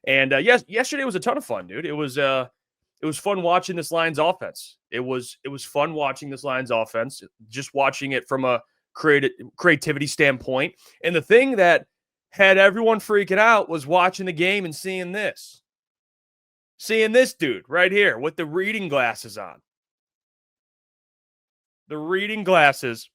And yesterday was a ton of fun, dude. It was fun watching this Lions offense. It was fun watching this Lions offense, just watching it from a creativity standpoint. And the thing that had everyone freaking out was watching the game and seeing this. Seeing this dude right here with the reading glasses on. The reading glasses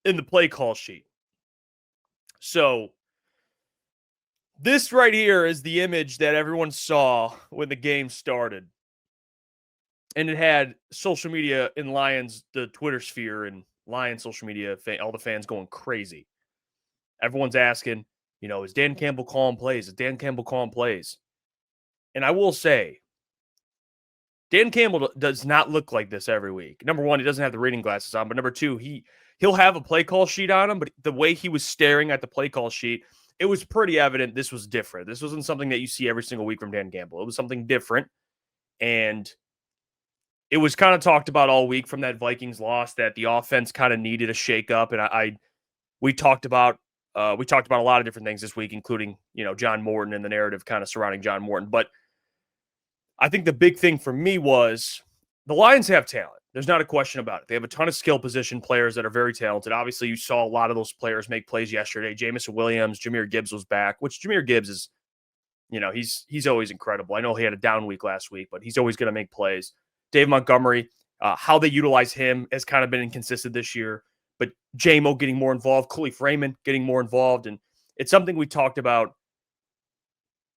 in the play call sheet. So this right here is the image that everyone saw when the game started. And it had social media in Lions, the Twitter sphere and Lions social media, all the fans going crazy. Everyone's asking, is Dan Campbell calling plays? Is Dan Campbell calling plays? And I will say, Dan Campbell does not look like this every week. Number one, he doesn't have the reading glasses on. But number two, he'll have a play call sheet on him. But the way he was staring at the play call sheet, it was pretty evident this was different. This wasn't something that you see every single week from Dan Campbell. It was something different. And it was kind of talked about all week from that Vikings loss that the offense kind of needed a shakeup. And we talked about a lot of different things this week, including, John Morton and the narrative kind of surrounding John Morton. But I think the big thing for me was the Lions have talent. There's not a question about it. They have a ton of skill position players that are very talented. Obviously, you saw a lot of those players make plays yesterday. Jamison Williams, Jahmyr Gibbs was back, which Jahmyr Gibbs is, he's always incredible. I know he had a down week last week, but he's always going to make plays. Dave Montgomery, how they utilize him has kind of been inconsistent this year. But J-Mo getting more involved, Caleb Raymond getting more involved. And it's something we talked about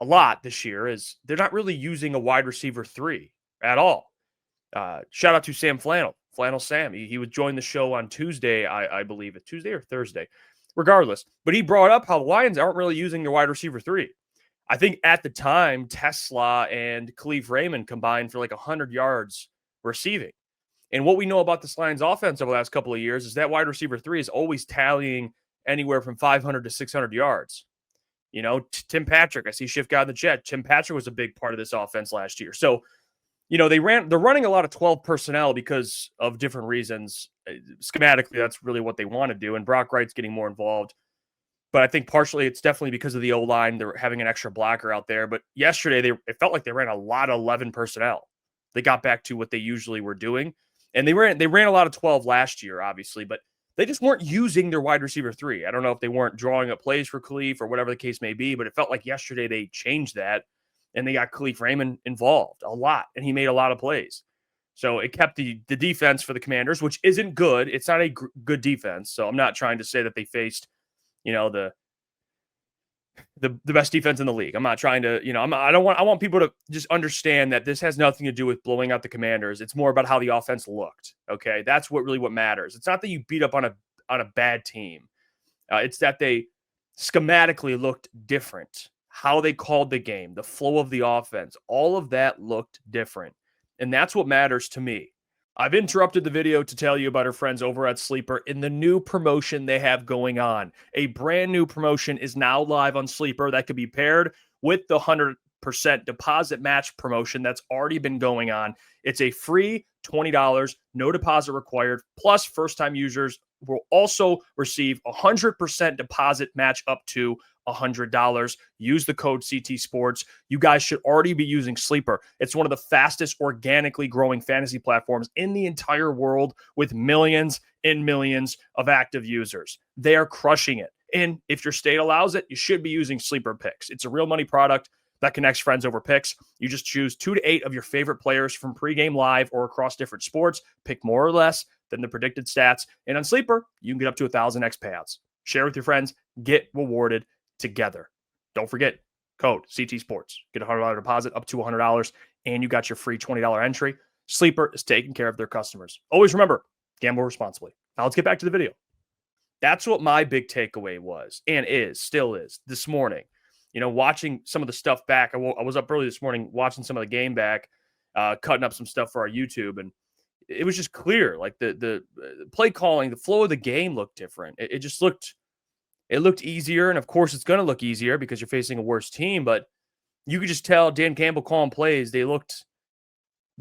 a lot this year is they're not really using a wide receiver 3 at all. Shout out to Sam Flannel Sam. He would join the show on Tuesday, I believe, it's Tuesday or Thursday, regardless. But he brought up how the Lions aren't really using their wide receiver 3. I think at the time, Tesla and Caleb Raymond combined for like 100 yards receiving. And what we know about this Lions offense over the last couple of years is that wide receiver 3 is always tallying anywhere from 500 to 600 yards. Tim Patrick, I see Shift Guy in the chat. Tim Patrick was a big part of this offense last year. So, they're running a lot of 12 personnel because of different reasons. Schematically, that's really what they want to do. And Brock Wright's getting more involved. But I think partially it's definitely because of the O-line. They're having an extra blocker out there. But yesterday, it felt like they ran a lot of 11 personnel. They got back to what they usually were doing. And they ran a lot of 12 last year, obviously. But they just weren't using their wide receiver 3. I don't know if they weren't drawing up plays for Khalif or whatever the case may be, but it felt like yesterday they changed that, and they got Caleb Raymond involved a lot, and he made a lot of plays. So it kept the defense for the Commanders, which isn't good. It's not a good defense, so I'm not trying to say that they faced, the best defense in the league. I'm not trying to, I want people to just understand that this has nothing to do with blowing out the Commanders. It's more about how the offense looked. Okay. That's what matters. It's not that you beat up on a bad team. It's that they schematically looked different. How they called the game, the flow of the offense, all of that looked different. And that's what matters to me. I've interrupted the video to tell you about our friends over at Sleeper in the new promotion they have going on. A brand new promotion is now live on Sleeper that could be paired with the 100% deposit match promotion that's already been going on. It's a free $20, no deposit required, plus first-time users will also receive 100% deposit match up to $100. Use the code CT Sports. You guys should already be using Sleeper. It's one of the fastest organically growing fantasy platforms in the entire world with millions and millions of active users. They are crushing it. And if your state allows it, you should be using Sleeper Picks. It's a real money product that connects friends over picks. You just choose 2 to 8 of your favorite players from pregame live or across different sports. Pick more or less than the predicted stats. And on Sleeper, you can get up to 1,000x payouts. Share with your friends. Get rewarded together. Don't forget, code CT Sports. Get a $100 deposit up to $100, and you got your free $20 entry. Sleeper is taking care of their customers. Always remember, gamble responsibly. Now let's get back to the video. That's what my big takeaway was and still is this morning. Watching some of the stuff back. I was up early this morning watching some of the game back, cutting up some stuff for our YouTube, and it was just clear. Like the play calling, the flow of the game looked different. It just looked easier, and of course it's going to look easier because you're facing a worse team, but you could just tell Dan Campbell calling plays. They looked,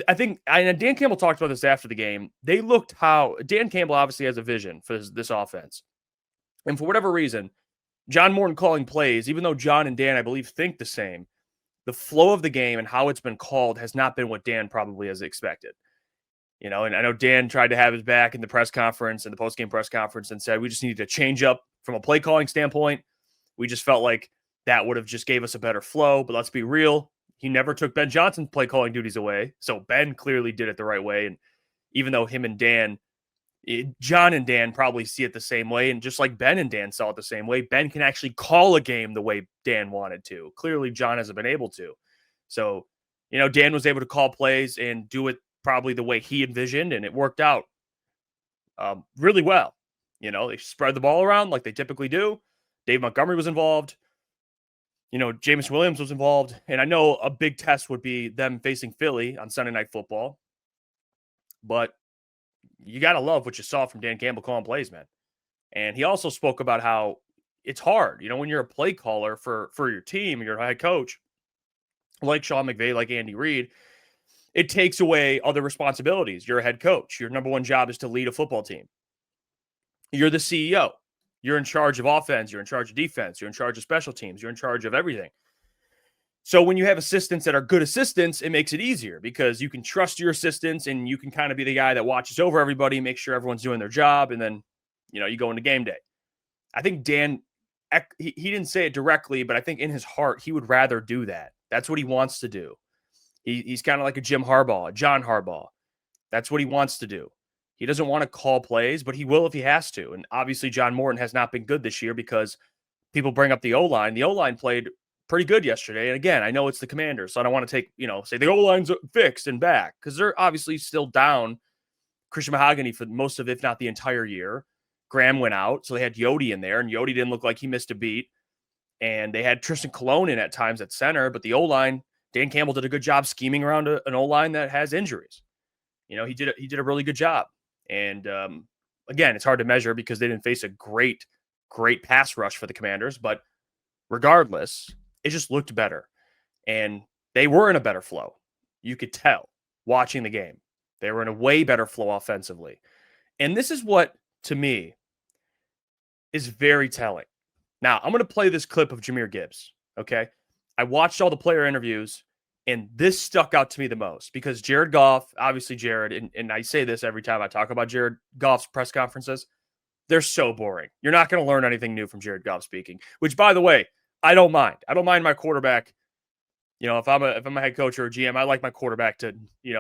and Dan Campbell talked about this after the game. They looked how Dan Campbell obviously has a vision for this offense. And for whatever reason, John Morton calling plays, even though John and Dan, I believe, think the same, the flow of the game and how it's been called has not been what Dan probably has expected. And I know Dan tried to have his back in the press conference and the post-game press conference and said, we just needed to change up from a play calling standpoint. We just felt like that would have just gave us a better flow. But let's be real. He never took Ben Johnson's play calling duties away. So Ben clearly did it the right way. And even though him and Dan, John and Dan probably see it the same way. And just like Ben and Dan saw it the same way, Ben can actually call a game the way Dan wanted to. Clearly, John hasn't been able to. So, Dan was able to call plays and do it probably the way he envisioned, and it worked out really well. They spread the ball around like they typically do. Dave Montgomery was involved. Jameis Williams was involved. And I know a big test would be them facing Philly on Sunday Night Football. But you got to love what you saw from Dan Campbell calling plays, man. And he also spoke about how it's hard, when you're a play caller for your team, you're a head coach, like Sean McVay, like Andy Reid, it takes away other responsibilities. You're a head coach. Your number one job is to lead a football team. You're the CEO. You're in charge of offense. You're in charge of defense. You're in charge of special teams. You're in charge of everything. So when you have assistants that are good assistants, it makes it easier because you can trust your assistants and you can kind of be the guy that watches over everybody, make sure everyone's doing their job. And then, you go into game day. I think Dan, he didn't say it directly, but I think in his heart, he would rather do that. That's what he wants to do. He's kind of like a Jim Harbaugh, a John Harbaugh. That's what he wants to do. He doesn't want to call plays, but he will if he has to. And obviously, John Morton has not been good this year because people bring up the O-line. The O-line played pretty good yesterday. And again, I know it's the Commanders, so I don't want to take, say the O-line's fixed and back because they're obviously still down Christian Mahogany for most of, if not the entire year. Graham went out, so they had Yodi in there, and Yodi didn't look like he missed a beat. And they had Tristan Colon in at times at center, but the O-line, Dan Campbell did a good job scheming around an O-line that has injuries. He did a really good job. And again, it's hard to measure because they didn't face a great pass rush for the Commanders. But regardless, it just looked better. And they were in a better flow. You could tell watching the game. They were in a way better flow offensively. And this is what, to me, is very telling. Now, I'm going to play this clip of Jahmyr Gibbs, okay? I watched all the player interviews, and this stuck out to me the most because Jared Goff, obviously Jared, and I say this every time I talk about Jared Goff's press conferences, they're so boring. You're not going to learn anything new from Jared Goff speaking, which, by the way, I don't mind. I don't mind my quarterback. If I'm a head coach or a GM, I like my quarterback to,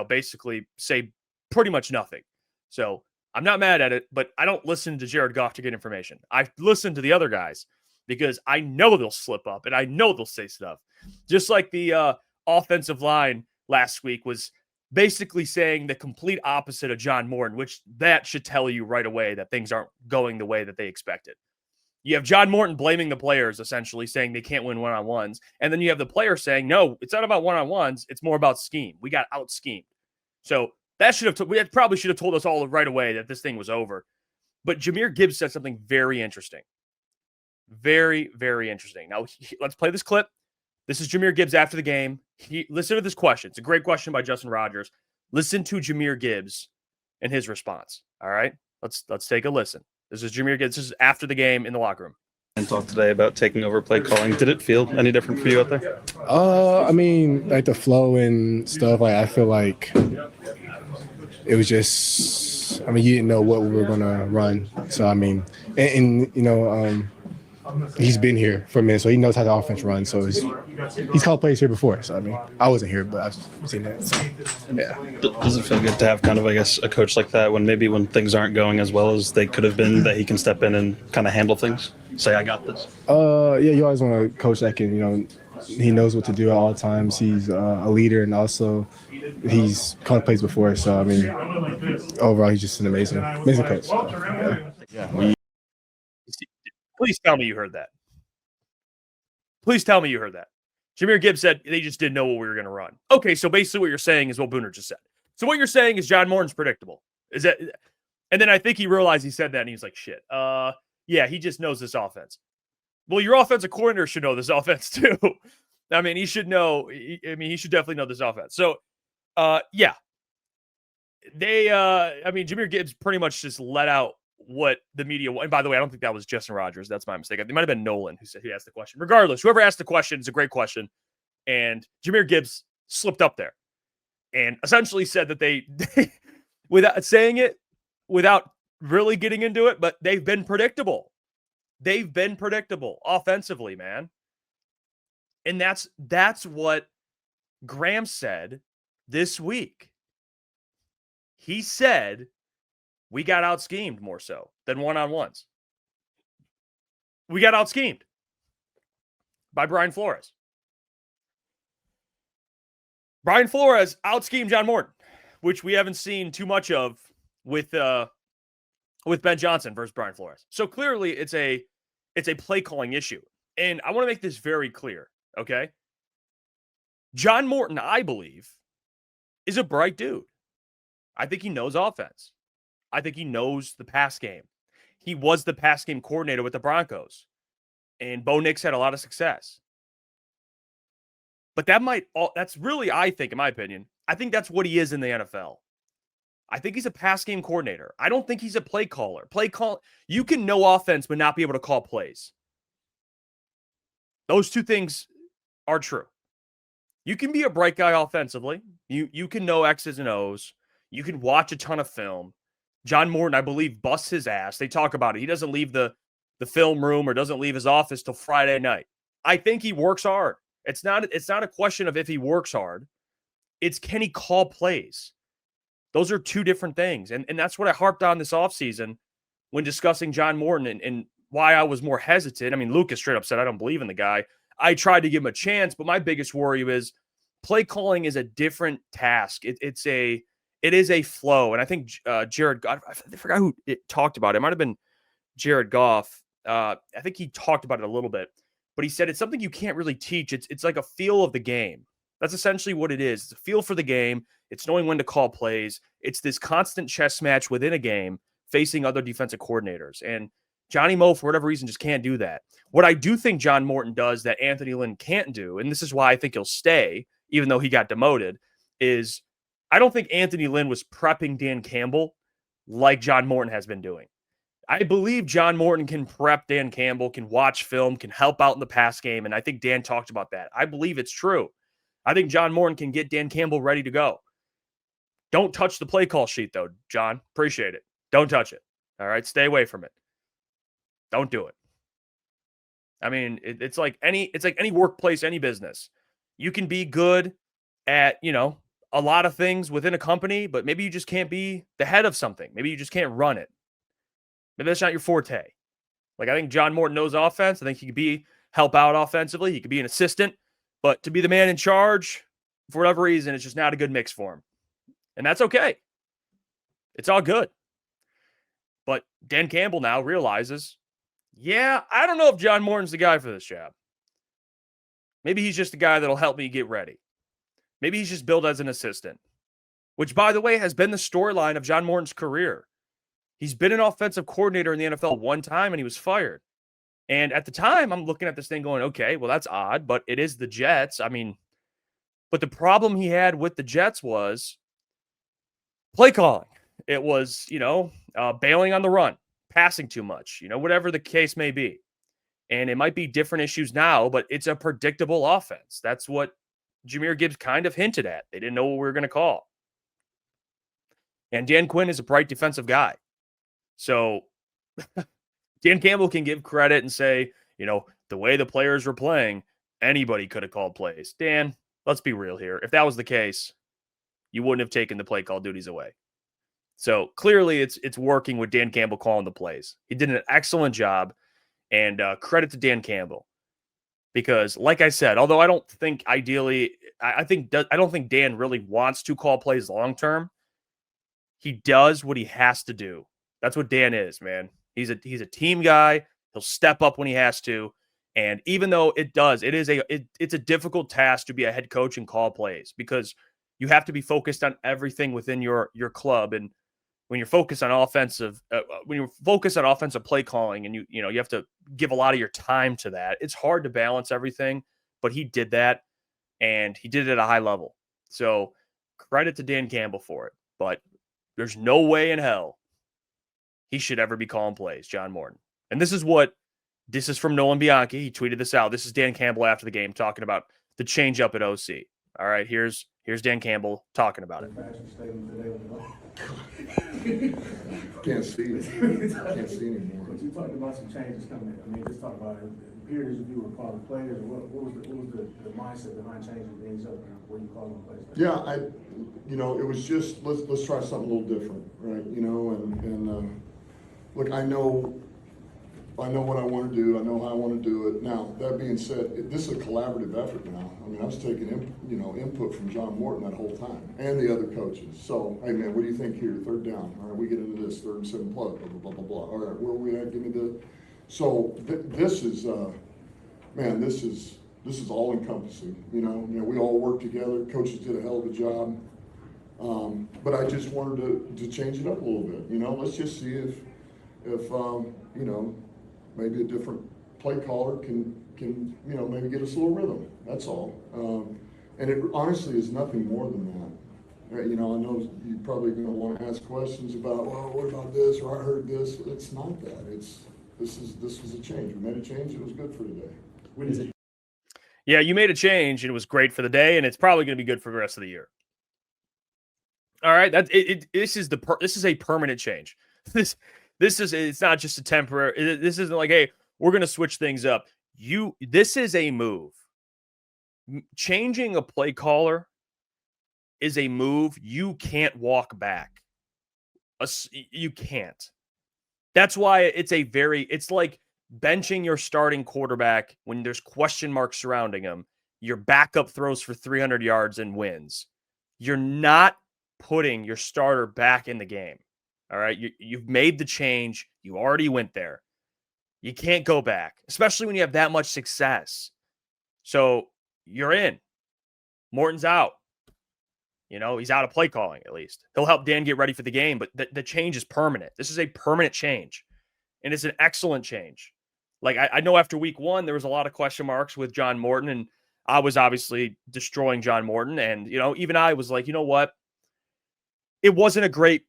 basically say pretty much nothing. So I'm not mad at it, but I don't listen to Jared Goff to get information. I listen to the other guys because I know they'll slip up and I know they'll say stuff. Just like the offensive line last week was basically saying the complete opposite of John Morton, which that should tell you right away that things aren't going the way that they expected. You have John Morton blaming the players, essentially saying they can't win one-on-ones. And then you have the player saying, no, it's not about one-on-ones. It's more about scheme. We got out-schemed. So that probably should have told us all right away that this thing was over. But Jahmyr Gibbs said something very interesting. Very, very interesting. Now, let's play this clip. This is Jahmyr Gibbs after the game. Listen to this question. It's a great question by Justin Rogers. Listen to Jahmyr Gibbs and his response. All right? Let's take a listen. This is Jahmyr Gibbs. This is after the game in the locker room. And talk today about taking over play calling. Did it feel any different for you out there? I mean, like the flow and stuff, like I feel like it was just, you didn't know what we were going to run. So, he's been here for a minute, so he knows how the offense runs. So he's called plays here before. So, I wasn't here, but I've seen that. So, yeah. Does it feel good to have kind of, a coach like that when things aren't going as well as they could have been, that he can step in and kind of handle things? Say, I got this. Yeah, you always want a coach that can, he knows what to do at all times. He's a leader, and also he's called plays before. So, overall, he's just an amazing coach. So, yeah. Please tell me you heard that. Please tell me you heard that. Jahmyr Gibbs said they just didn't know what we were going to run. Okay, so basically what you're saying is what Booner just said. So what you're saying is John Morton's predictable. Is that? And then I think he realized he said that, and he was like, shit. Yeah, he just knows this offense. Well, your offensive coordinator should know this offense too. He should know. He should definitely know this offense. So, yeah. Jahmyr Gibbs pretty much just let out what the media, and by the way, I don't think that was Justin Rogers. That's my mistake. It might have been Nolan who asked the question. Regardless, whoever asked the question is a great question. And Jahmyr Gibbs slipped up there and essentially said that they without saying it, without really getting into it, but they've been predictable. They've been predictable offensively, man. And that's what Graham said this week. He said we got out-schemed more so than one-on-ones. We got out-schemed by Brian Flores. Brian Flores out-schemed John Morton, which we haven't seen too much of with Ben Johnson versus Brian Flores. So clearly it's a play calling issue. And I want to make this very clear, okay? John Morton, I believe, is a bright dude. I think he knows offense. I think he knows the pass game. He was the pass game coordinator with the Broncos. And Bo Nix had a lot of success. But that's really, I think, in my opinion, I think that's what he is in the NFL. I think he's a pass game coordinator. I don't think he's a play caller. You can know offense but not be able to call plays. Those two things are true. You can be a bright guy offensively. You can know X's and O's. You can watch a ton of film. John Morton, I believe, busts his ass. They talk about it. He doesn't leave the film room or doesn't leave his office till Friday night. I think he works hard. It's not a question of if he works hard. It's can he call plays? Those are two different things. And that's what I harped on this offseason when discussing John Morton and why I was more hesitant. I mean, Lukas straight up said, I don't believe in the guy. I tried to give him a chance, but my biggest worry is play calling is a different task. It is a flow. And I think Jared Goff, I forgot who it talked about. It might have been Jared Goff. I think he talked about it a little bit, but he said it's something you can't really teach. It's like a feel of the game. That's essentially what it is. It's a feel for the game. It's knowing when to call plays. It's this constant chess match within a game facing other defensive coordinators. And Johnny Moe, for whatever reason, just can't do that. What I do think John Morton does that Anthony Lynn can't do, and this is why I think he'll stay, even though he got demoted, is I don't think Anthony Lynn was prepping Dan Campbell like John Morton has been doing. I believe John Morton can prep Dan Campbell, can watch film, can help out in the pass game, and I think Dan talked about that. I believe it's true. I think John Morton can get Dan Campbell ready to go. Don't touch the play call sheet, though, John. Appreciate it. Don't touch it. All right? Stay away from it. Don't do it. I mean, it's like any workplace, any business. You can be good at, a lot of things within a company, but maybe you just can't be the head of something. Maybe you just can't run it. Maybe that's not your forte. Like, I think John Morton knows offense. I think he could help out offensively. He could be an assistant. But to be the man in charge, for whatever reason, it's just not a good mix for him. And that's okay. It's all good. But Dan Campbell now realizes, I don't know if John Morton's the guy for this job. Maybe he's just the guy that'll help me get ready. Maybe he's just billed as an assistant, which, by the way, has been the storyline of John Morton's career. He's been an offensive coordinator in the NFL one time, and he was fired. And at the time, I'm looking at this thing going, okay, well, that's odd, but it is the Jets. I mean, but the problem he had with the Jets was play calling. It was, bailing on the run, passing too much, whatever the case may be. And it might be different issues now, but it's a predictable offense. That's what Jahmyr Gibbs kind of hinted at. They didn't know what we were going to call. And Dan Quinn is a bright defensive guy. So Dan Campbell can give credit and say, the way the players were playing, anybody could have called plays. Dan, let's be real here. If that was the case, you wouldn't have taken the play call duties away. So clearly it's working with Dan Campbell calling the plays. He did an excellent job, and credit to Dan Campbell. Because like I said, although I don't think ideally, I don't think Dan really wants to call plays long-term. He does what he has to do. That's what Dan is, man. He's a team guy. He'll step up when he has to. And even though it's a difficult task to be a head coach and call plays, because you have to be focused on everything within your club. And when you're focused on offensive play calling, and you have to give a lot of your time to that, it's hard to balance everything. But he did that, and he did it at a high level. So credit to Dan Campbell for it. But there's no way in hell he should ever be calling plays, John Morton. And this is from Nolan Bianchi. He tweeted this out. This is Dan Campbell after the game talking about the change up at OC. All right, here's Dan Campbell talking about it. Can't see it. Can't see anymore. But you talked about some changes coming in. I mean, just talk about it. Peers, if you were calling players, what was the mindset behind changing things up? What you calling players? Yeah, it was just let's try something a little different, right? And look, I know what I want to do. I know how I want to do it. Now, that being said, this is a collaborative effort now. I mean, I was taking input from John Morton that whole time and the other coaches. So, hey man, what do you think here? Third down. All right, we get into this 3rd and 7 plus. Blah blah blah blah blah. All right, where are we at? Give me the. So this is all encompassing. We all work together. Coaches did a hell of a job. But I just wanted to change it up a little bit. Let's just see if maybe a different play caller can maybe get us a little rhythm. That's all. And it honestly is nothing more than that. I know you're probably going to want to ask questions about, well, what about this, or I heard this. It's not that. This was a change. We made a change. It was good for today. Yeah, you made a change, and it was great for the day, and it's probably going to be good for the rest of the year. All right, this is a permanent change. It's not just a temporary. This isn't like, hey, we're going to switch things up. This is a move. Changing a play caller is a move you can't walk back. You can't. That's why it's like benching your starting quarterback when there's question marks surrounding him. Your backup throws for 300 yards and wins. You're not putting your starter back in the game. All right. You've made the change. You already went there. You can't go back, especially when you have that much success. So you're in. Morton's out. He's out of play calling, at least. He'll help Dan get ready for the game, but the change is permanent. This is a permanent change, and it's an excellent change. Like, I know after week 1, there was a lot of question marks with John Morton, and I was obviously destroying John Morton. And, even I was like, you know what? It wasn't a great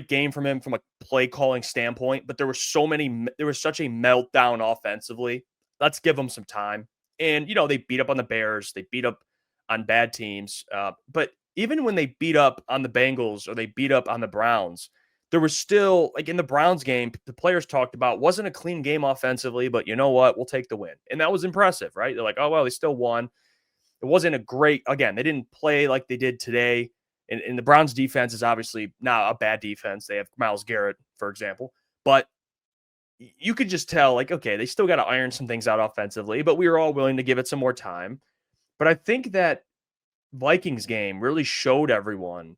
game from him from a play calling standpoint, but there was such a meltdown offensively. Let's give him some time. And, they beat up on the Bears. They beat up on bad teams. But even when they beat up on the Bengals or they beat up on the Browns, there was still, like in the Browns game, the players talked about, wasn't a clean game offensively, but you know what? We'll take the win. And that was impressive, right? They're like, oh, well, they still won. It wasn't again, they didn't play like they did today. And the Browns defense is obviously not a bad defense. They have Myles Garrett, for example. But you could just tell, like, okay, they still got to iron some things out offensively, but we were all willing to give it some more time. But I think that Vikings game really showed everyone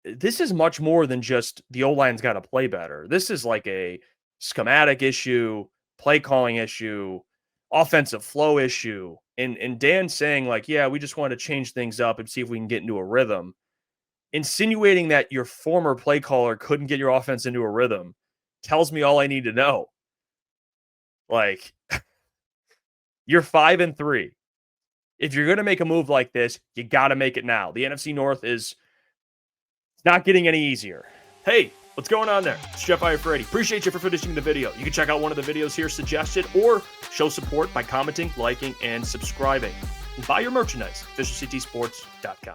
this is much more than just the O-line's got to play better. This is like a schematic issue, play calling issue, offensive flow issue. And Dan saying, like, yeah, we just want to change things up and see if we can get into a rhythm. Insinuating that your former play caller couldn't get your offense into a rhythm tells me all I need to know. Like, you're 5-3. If you're going to make a move like this, you got to make it now. The NFC North is not getting any easier. Hey, what's going on there? It's Jeff Iafrate. Appreciate you for finishing the video. You can check out one of the videos here suggested or show support by commenting, liking, and subscribing. And buy your merchandise at FisherCTSports.com.